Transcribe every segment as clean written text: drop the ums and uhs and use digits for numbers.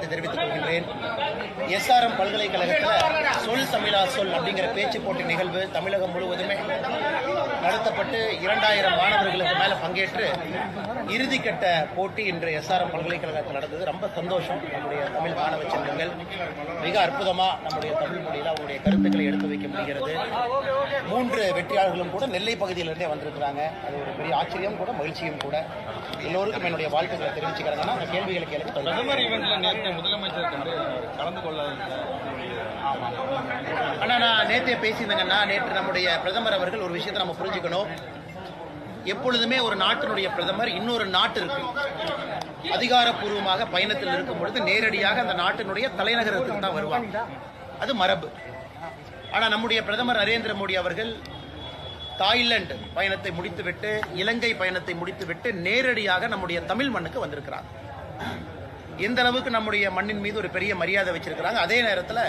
வாழ்த்து தெரிவித்துக் கொள்கின்றேன். எஸ்ஆர்எம் பல்கலைக்கழகத்தில் சொல் தமிழா சொல் அப்படிங்கிற பேச்சு போட்டி நிகழ்வு தமிழகம் முழுவதுமே நடத்தப்பட்டு 2000 மாணவர்களுக்கு மேல பங்கேற்று இறுதிக்கட்ட போட்டி இன்று எஸ்ஆர்எம் பல்கலைக்கழகத்தில் நடந்தது. ரொம்ப சந்தோஷம். நம்முடைய தமிழ் மாணவ செல்வங்கள் மிக அற்புதமா நம்முடைய தமிழ் மொழியில் அவருடைய கருத்துக்களை எடுத்து வைக்க முடிகிறது. 3 வெற்றியாளர்களும் கூட நெல்லை பகுதியிலிருந்தே வந்திருக்கிறாங்க. அது ஒரு பெரிய ஆச்சரியம் கூட, மகிழ்ச்சியும் கூட. எல்லோருக்கும் என்னுடைய வாழ்த்துக்களை தெரிவிச்சுக்கிறாங்கன்னா அந்த கேள்விகளை கேளுங்க. பிரதமர் ஈவென்ட்ல நேற்று முதலமைச்சர் கலந்து கொள்ள ஆனா நான் நேற்றே பேசியிருந்தேங்கன்னா, நேற்று நம்முடைய பிரதமர் அவர்கள் ஒரு விஷயத்தை நம்ம புரிஞ்சுக்கணும். எப்பொழுதுமே ஒரு நாட்டினுடைய பிரதமர் இன்னொரு நாட்டிற்கு அதிகாரப்பூர்வமாக பயணத்தில் இருக்கும் பொழுது நேரடியாக அந்த நாட்டினுடைய தலைநகரத்துக்கு தான் வருவாங்க. அது மரபு. ஆனா நம்முடைய பிரதமர் நரேந்திர மோடி அவர்கள் தாய்லாந்து பயணத்தை முடித்துவிட்டு, இலங்கை பயணத்தை முடித்துவிட்டு நேரடியாக நம்முடைய தமிழ் மண்ணுக்கு வந்திருக்கிறாங்க. எந்த அளவுக்கு நம்முடைய மண்ணின் மீது ஒரு பெரிய மரியாதை வச்சிருக்கிறாங்க. அதே நேரத்தில்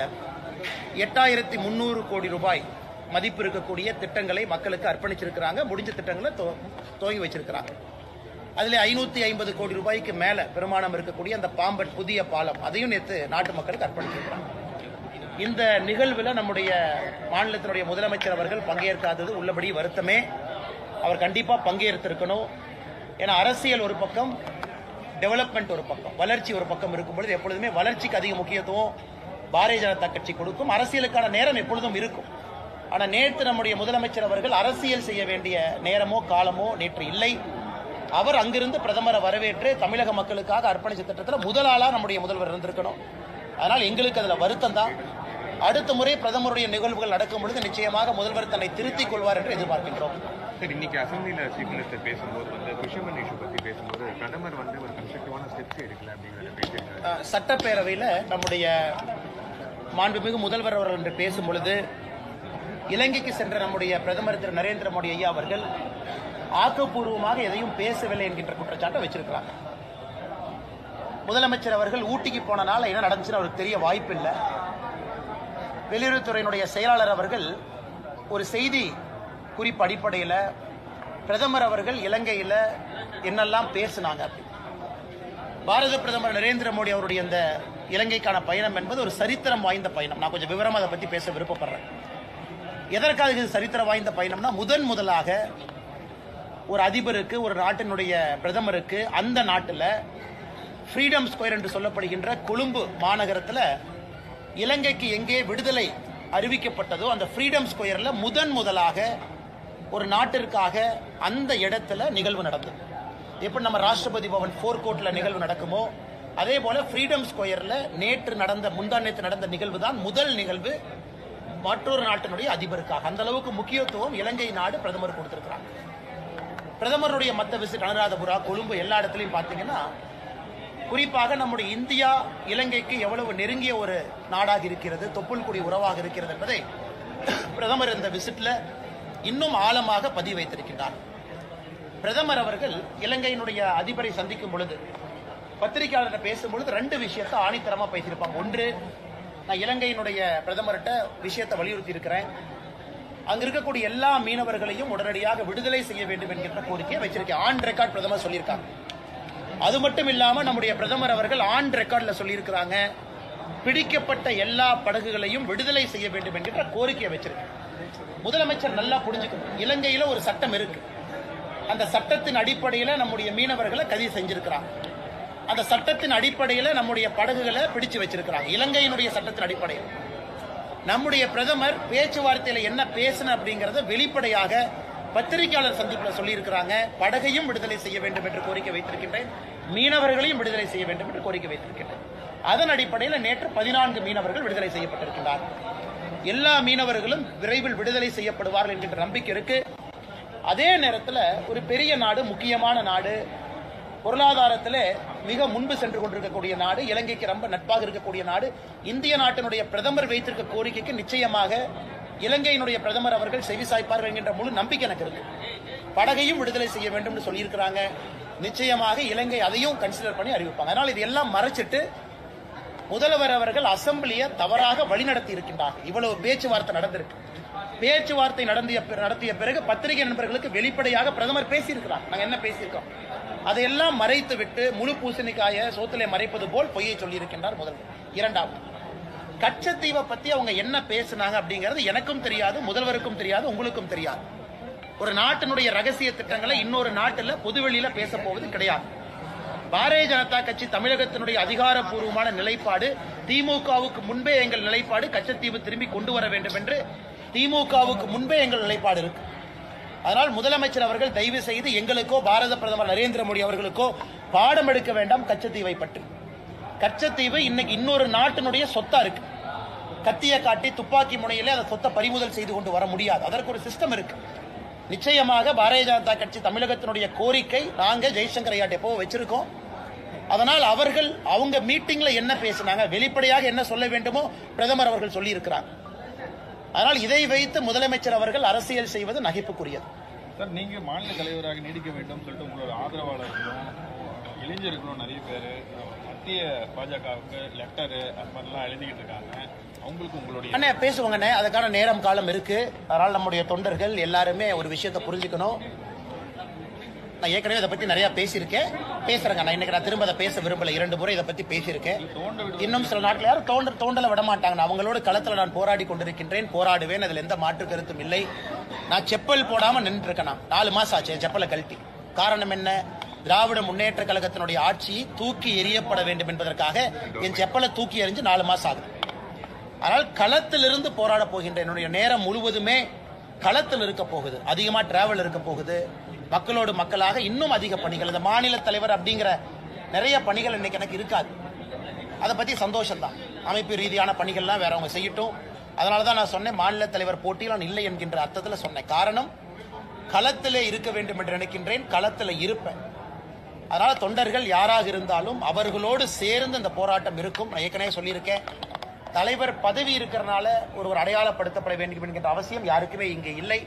8300 கோடி ரூபாய் மதிப்பு இருக்கக்கூடிய திட்டங்களை மக்களுக்கு அர்ப்பணிச்சிருக்கிறாங்க. முடிஞ்ச திட்டங்களை துவங்கி வச்சிருக்கிறாங்க. அதில் 550 கோடி ரூபாய்க்கு மேல பெருமானம் இருக்கக்கூடிய அந்த பாம்பன் புதிய பாலம், அதையும் நேற்று நாட்டு மக்களுக்கு அர்ப்பணிச்சிருக்கிறாங்க. இந்த நிகழ்வில் நம்முடைய மாநிலத்தினுடைய முதலமைச்சர் அவர்கள் பங்கேற்காதது உள்ளபடி வருத்தமே. அவர் கண்டிப்பா பங்கேற்றிருக்கணும். ஏன்னா அரசியல் ஒரு பக்கம், டெவலப்மெண்ட் ஒரு பக்கம், வளர்ச்சி ஒரு பக்கம் இருக்கும் பொழுது எப்பொழுதுமே வளர்ச்சிக்கு அதிக முக்கியத்துவம் பாரதிய ஜனதா கட்சி கொடுக்கும். அரசியலுக்கான நேரம் எப்பொழுதும் இருக்கும். ஆனா நேற்று நம்முடைய முதலமைச்சர் அவர்கள் அரசியல் செய்ய வேண்டிய நேரமோ காலமோ நேற்று இல்லை. அவர் அங்கிருந்து பிரதமரை வரவேற்று தமிழக மக்களுக்காக அர்ப்பணிச்ச திட்டத்தில் முதல் ஆளா நம்முடைய முதல்வர் இருந்திருக்கணும். அதனால் எங்களுக்கு அதுல வருத்தம் தான். அடுத்த முறை பிரதமருடைய நிகழ்வுகள் நடக்கும் பொழுது நிச்சயமாக முதல்வர் தன்னை திருத்திக் கொள்வார் என்று எதிர்பார்க்கின்றோம். சார், இன்னைக்கு அசம்பிளியில் சீஃப் மினிஸ்டர் பேசும்போது ஃபிஷர்மேன் இஷ்யூ பற்றி பேசும்போது பிரதமர் ஒரு கன்ஸ்ட்ரக்டிவான ஸ்டெப்ஸ் எடுக்கல அப்படிங்கிறத பேசியிருக்காரு. சட்டப்பேரவையில் நம்முடைய மாண்புமிகு முதல்வர் அவர்கள் என்று பேசும் பொழுது இலங்கைக்கு சென்ற நம்முடைய பிரதமர் திரு நரேந்திர மோடி ஐயா அவர்கள் ஆக்கப்பூர்வமாக எதையும் பேசவில்லை என்கின்ற குற்றச்சாட்டை வச்சிருக்கிறாங்க. முதலமைச்சர் அவர்கள் ஊட்டிக்கு போனனால என்ன நடந்துச்சுன்னு அவருக்கு தெரிய வாய்ப்பில்லை. வெளியுறவுத்துறையினுடைய செயலாளர் அவர்கள் ஒரு செய்தி குறிப்பு அடிப்படையில் பிரதமர் அவர்கள் இலங்கையில் என்னெல்லாம் பேசினாங்க. பாரத பிரதமர் நரேந்திர மோடி அவருடைய இந்த இலங்கைக்கான பயணம் என்பது ஒரு சரித்திரம் வாய்ந்த பயணம். நான் கொஞ்சம் விவரமா அதை பற்றி பேச விருப்பப்படுறேன். எதற்காக இது சரித்திரம் வாய்ந்த பயணம்னா, முதலாக ஒரு அதிபருக்கு, ஒரு நாட்டினுடைய பிரதமருக்கு அந்த நாட்டில் ஃப்ரீடம் ஸ்கொயர் என்று சொல்லப்படுகின்ற கொழும்பு மாநகரத்தில் இலங்கைக்கு எங்கே விடுதலை அறிவிக்கப்பட்டதோ அந்த ஃப்ரீடம் ஸ்கொயர்ல முதலாக ஒரு நாட்டிற்காக அந்த இடத்துல நிகழ்வு நடந்தது. எப்படி நம்ம ராஷ்டிரபதி பவன் ஃபோர்கோட்ல நிகழ்வு நடக்குமோ அதே போல ஃப்ரீடம் ஸ்கொயர்ல முந்தாநேற்று நடந்த நிகழ்வு தான் முதல் நிகழ்வு மற்றொரு நாட்டினுடைய அதிபருக்காக. அந்த அளவுக்கு முக்கியத்துவம் இலங்கை நாடு பிரதமர் கொடுத்திருக்கிறாங்க. பிரதமருடைய மத்த விசிட் அனுராதபுரா, கொழும்பு எல்லா இடத்துலையும் பார்த்தீங்கன்னா, குறிப்பாக நம்முடைய இந்தியா இலங்கைக்கு எவ்வளவு நெருங்கிய ஒரு நாடாக இருக்கிறது, தொப்புள்குடி உறவாக இருக்கிறது என்பதை பிரதமர் இந்த விசிட்ல இன்னும் ஆழமாக பதிவு வைத்திருக்கின்றார். பிரதமர் அவர்கள் இலங்கையினுடைய அதிபரை சந்திக்கும் பொழுது, பத்திரிகையாளர்கிட்ட பேசும்பொழுது 2 விஷயத்தை ஆணித்தரமா பேசியிருப்பாங்க. ஒன்று, நான் இலங்கையினுடைய பிரதமர்கிட்ட விஷயத்தை வலியுறுத்தி இருக்கிறேன். அங்க இருக்கக்கூடிய எல்லா மீனவர்களையும் உடனடியாக விடுதலை செய்ய வேண்டும் என்கின்ற கோரிக்கையை வச்சிருக்கேன். ஆன் ரெக்கார்ட் பிரதமர் சொல்லியிருக்காங்க. அது மட்டும் இல்லாம நம்முடைய பிரதமர் அவர்கள் ஆன் ரெக்கார்ட்ல சொல்லியிருக்கிறாங்க, பிடிக்கப்பட்ட எல்லா படகுகளையும் விடுதலை செய்ய வேண்டும் என்கின்ற கோரிக்கையை வச்சிருக்கேன். முதலமைச்சர் நல்லா புரிஞ்சுக்கணும், இலங்கையில ஒரு சட்டம் இருக்கு. அந்த சட்டத்தின் அடிப்படையில் நம்முடைய மீனவர்களை கைது செஞ்சிருக்கிறாங்க. அந்த சட்டத்தின் அடிப்படையில் நம்முடைய படகுகளை பிடிச்சு வச்சிருக்கிறாங்க. இலங்கையினுடைய சட்டத்தின் அடிப்படையில் நம்முடைய பிரதமர் பேச்சுவார்த்தையில என்ன பேசின அப்படிங்கறத வெளிப்படையாக பத்திரிகையாளர் சந்திப்பில் சொல்லியிருக்கிறாங்க. படகையும் விடுதலை செய்ய வேண்டும் என்று கோரிக்கை வைத்திருக்கின்றேன், மீனவர்களையும் விடுதலை செய்ய வேண்டும் என்று கோரிக்கை வைத்திருக்கின்றேன். அதன் அடிப்படையில் நேற்று 14 மீனவர்கள் விடுதலை செய்யப்பட்டிருக்கிறார். எல்லா மீனவர்களும் விரைவில் விடுதலை செய்யப்படுவார்கள் என்கின்ற நம்பிக்கை இருக்கு. அதே நேரத்தில் ஒரு பெரிய நாடு, முக்கியமான நாடு, பொருளாதாரத்தில் மிக முன்பு சென்று கொண்டிருக்கக்கூடிய நாடு, இலங்கைக்கு ரொம்ப நட்பாக இருக்கக்கூடிய நாடு, இந்திய நாட்டினுடைய பிரதமர் வைத்திருக்க கோரிக்கைக்கு நிச்சயமாக இலங்கையினுடைய பிரதமர் அவர்கள் செவிசாய்ப்பார்கள் என்கின்ற முழு நம்பிக்கை எனக்கு இருக்கு. படகையும் விடுதலை செய்ய வேண்டும் என்று சொல்லியிருக்கிறாங்க. நிச்சயமாக இலங்கை அதையும் கன்சிடர் பண்ணி அறிவிப்பாங்க. அதனால் இது எல்லாம் மறைச்சிட்டு முதல்வர் அவர்கள் அசம்பிளியை தவறாக வழிநடத்தி இருக்கின்றார். இவ்வளவு பேச்சுவார்த்தை நடந்திருக்கு. பேச்சுவார்த்தை நடத்திய பிறகு பத்திரிகை நண்பர்களுக்கு வெளிப்படையாக பிரதமர் பேசியிருக்கிறார். நாங்க என்ன பேசியிருக்கோம், அதையெல்லாம் மறைத்து விட்டு முழு பூசணிக்காய சோத்திலே மறைப்பது போல் பொய்யை சொல்லியிருக்கின்றார் முதல்வர். இரண்டாவது, கச்சத்தீவை பத்தி அவங்க என்ன பேசினாங்க அப்படிங்கிறது எனக்கும் தெரியாது, முதல்வருக்கும் தெரியாது, உங்களுக்கும் தெரியாது. ஒரு நாட்டினுடைய ரகசிய திட்டங்களை இன்னொரு நாட்டில் பொதுவெளியில பேச போவது கிடையாது. பாரதிய ஜனதா கட்சி தமிழகத்தினுடைய அதிகாரப்பூர்வமான நிலைப்பாடு, திமுகவுக்கு முன்பே எங்கள் நிலைப்பாடு கச்சத்தீவு திரும்பி கொண்டு வர வேண்டும் என்று திமுகவுக்கு முன்பே எங்கள் நிலைப்பாடு இருக்கு. அதனால் முதலமைச்சர் அவர்கள் தயவு செய்து எங்களுக்கோ பாரத பிரதமர் நரேந்திர மோடி அவர்களுக்கோ பாடம் எடுக்க வேண்டாம் கச்சத்தீவை பற்றி. கச்சத்தீவு இன்னைக்கு இன்னொரு நாட்டினுடைய சொத்தா இருக்கு. கத்திய காட்டி துப்பாக்கி முனையிலே அந்த சொத்தை பறிமுதல் செய்து கொண்டு வர முடியாது. அதற்கு ஒரு சிஸ்டம் இருக்கு. நிச்சயமாக பாரதிய ஜனதா கட்சி தமிழகத்தினுடைய கோரிக்கை நாங்க ஜெய்சங்கர் ஐயாட்ட எப்போ வச்சிருக்கோம். அதனால் அவர்கள் அவங்க மீட்டிங்ல என்ன பேசினாங்க, வெளிப்படையாக என்ன சொல்ல வேண்டுமோ பிரதமர் அவர்கள் சொல்லி இருக்கிறார். அதனால் இதை வைத்து முதலமைச்சர் அவர்கள் அரசியல் செய்வது நகைப்புக்குரியது. சார், நீங்க மாநில தலைவராக நீடிக்க வேண்டும் சொல்லிட்டு உங்களோட ஆதரவாளர்களும் இளைஞர்களும் நிறைய பேர் மத்திய பாஜகவுக்கு லெட்டரு அது மாதிரிலாம் எழுதிக்கிட்டு இருக்காங்க. அவங்களுக்கு உங்களுடைய அண்ணே பேசுவாங்கண்ணே, அதுக்கான நேரம் காலம் இருக்கு. அதனால் நம்முடைய தொண்டர்கள் எல்லாருமே ஒரு விஷயத்தை புரிஞ்சுக்கணும். நான் ஏற்கனவே இதை பத்தி நிறைய பேசியிருக்கேன், பேசுறேங்க. நான் இன்னைக்கு நான் திரும்ப அதை பேச விரும்பல. 2 முறை இதை பத்தி பேசியிருக்கேன். இன்னும் சில நாட்டில் யாரும் தோண்டல விட மாட்டாங்க. அவங்களோட களத்துல நான் போராடி கொண்டிருக்கின்றேன், போராடுவேன். அதுல எந்த மாற்று கருத்தும் இல்லை. நான் செப்பல் போடாம நின்று இருக்கேன். 4 மாசம் ஆச்சு செப்பலை கழட்டி. காரணம் என்ன? திராவிட முன்னேற்ற கழகத்தினுடைய ஆட்சி தூக்கி எறியப்பட வேண்டும் என்பதற்காக என் செப்பலை தூக்கி எறிஞ்சு 4 மாசம் ஆகுது. ஆனால் களத்திலிருந்து போராட போகின்ற என்னுடைய நேரம் முழுவதுமே களத்தில் இருக்க போகுது. அதிகமா டிராவல் இருக்க போகுது. மக்களோடு மக்களாக இன்னும் அதிக பணிகள், இந்த மாநில தலைவர் அப்படிங்கிற நிறைய பணிகள் இன்னைக்கு எனக்கு இருக்காது. அதை பத்தி சந்தோஷம் தான். அமைப்பு ரீதியான பணிகள்லாம் வேற அவங்க செய்யட்டும். அதனாலதான் நான் சொன்னேன், மாநில தலைவர் போட்டியில் நான் இல்லை என்கின்ற அர்த்தத்தில் சொன்னேன். காரணம், களத்திலே இருக்க வேண்டும் என்று நினைக்கின்றேன், களத்தில் இருப்பேன். அதனால தொண்டர்கள் யாராக இருந்தாலும் அவர்களோடு சேர்ந்து இந்த போராட்டம் இருக்கும். நான் ஏற்கனவே சொல்லியிருக்கேன், தலைவர் பதவி இருக்கிறனால ஒருவர் அடையாளப்படுத்தப்பட வேண்டும் என்கின்ற அவசியம் யாருக்குமே இங்கே இல்லை.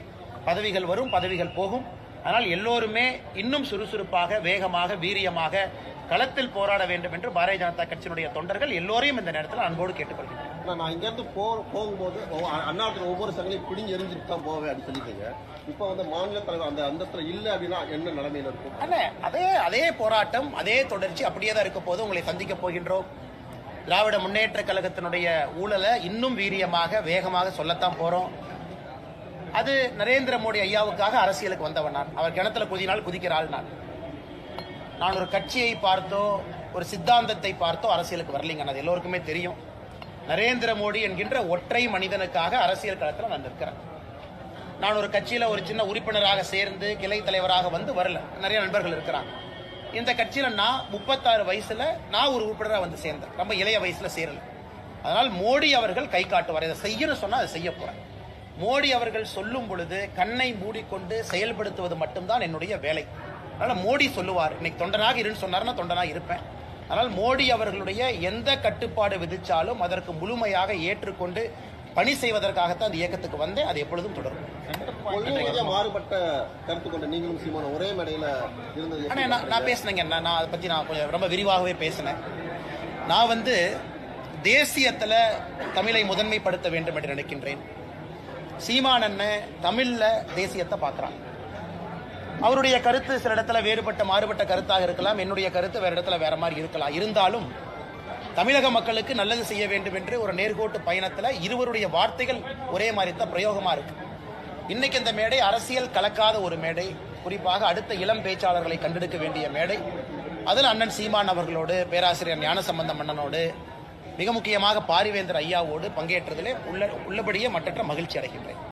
பதவிகள் வரும், பதவிகள் போகும். ஆனால் எல்லோருமே இன்னும் சுறுசுறுப்பாக, வேகமாக, வீரியமாக களத்தில் போராட வேண்டும் என்று பாரதிய ஜனதா கட்சியினுடைய தொண்டர்கள் எல்லோரையும் இந்த நேரத்தில் அன்போடு கேட்டுக்கொள்கிறேன். நான் இங்கிருந்து போகும்போது அண்ணாத்துல ஒவ்வொரு சங்களையும் பிடிஞ்சு எரிஞ்சுட்டு தான் போவேன் அப்படின்னு சொல்லிட்டீங்க. இப்போ வந்து மாநில தலைவர் அந்த அந்தத்துல இல்லை அப்படின்னா என்ன நிலைமையில இருக்கும்? அதே போராட்டம், அதே தொடர்ச்சி அப்படியே தான் இருக்க போது. உங்களை சந்திக்க போகின்றோம். திராவிட முன்னேற்ற கழகத்தினுடைய ஊழலை இன்னும் வீரியமாக, வேகமாக சொல்லத்தான் போறோம். அது நரேந்திர மோடி ஐயாவுக்காக அரசியலுக்கு வந்தவன் நான். அவர் கிணத்துல குதினால் குதிக்கிற ஆள் நான் ஒரு கட்சியை பார்த்தோ ஒரு சித்தாந்தத்தை பார்த்தோ அரசியலுக்கு வரலைங்க. அது எல்லோருக்குமே தெரியும். நரேந்திர மோடி என்கின்ற ஒற்றை மனிதனுக்காக அரசியல் களத்தில் நான் நிற்கிறேன். நான் ஒரு கட்சியில ஒரு சின்ன உறுப்பினராக சேர்ந்து கிளை தலைவராக வந்து வரல. நிறைய நண்பர்கள் இருக்கிறாங்க. இந்த கட்சியில நான் 36 வயசுல நான் ஒரு உறுப்பினராக வந்து சேர்ந்தேன். ரொம்ப இளைய வயசுல சேரல. அதனால் மோடி அவர்கள் கை காட்டுவார். இதை செய்யணும் சொன்னா அதை செய்ய போறேன். மோடி அவர்கள் சொல்லும் பொழுது கண்ணை மூடிக்கொண்டு செயல்படுத்துவது மட்டும்தான் என்னுடைய வேலை. அதனால மோடி சொல்லுவார், இன்னைக்கு தொண்டனாக இருன்னு சொன்னார்னா தொண்டனாக இருப்பேன். ஆனால் மோடி அவர்களுடைய எந்த கட்டுப்பாடு விதிச்சாலும் அதற்கு முழுமையாக ஏற்றுக்கொண்டு பணி செய்வதற்காகத்தான் அந்த இயக்கத்துக்கு வந்தேன். அது எப்பொழுதும் தொடரும். மாறுபட்ட கருத்து கொண்ட நீங்களும் சீமானும் ஒரே மேடையில இருந்தது. நான் பேசினேங்க. நான் அதை பத்தி நான் கொஞ்சம் ரொம்ப விரிவாகவே பேசினேன். நான் வந்து தேசியத்துல தமிழை முதன்மைப்படுத்த வேண்டும் என்று நினைக்கின்றேன். சீமான் அண்ணன் தமிழ்ல தேசியத்தை பார்க்கிறான். அவருடைய கருத்து சில இடத்துல வேறுபட்ட மாறுபட்ட கருத்தாக இருக்கலாம். என்னுடைய கருத்து வேற இடத்துல வேற மாதிரி இருக்கலாம். இருந்தாலும் தமிழக மக்களுக்கு நல்லது செய்ய வேண்டும் என்று ஒரு நேர்கோட்டு பயணத்துல இருவருடைய வார்த்தைகள் ஒரே மாதிரி தான் பிரயோகமா இருக்கு. இன்னைக்கு இந்த மேடை அரசியல் கலக்காத ஒரு மேடை. குறிப்பாக அடுத்த இளம் பேச்சாளர்களை கண்டெடுக்க வேண்டிய மேடை. அதில் அண்ணன் சீமான் அவர்களோடு, பேராசிரியர் ஞானசம்பந்தம் அண்ணனோடு, மிக முக்கியமாக பாரிவேந்தர் ஐயாவோடு பங்கேற்றதிலே உள்ளபடியே மற்றற்ற மகிழ்ச்சி அடைகின்றேன்.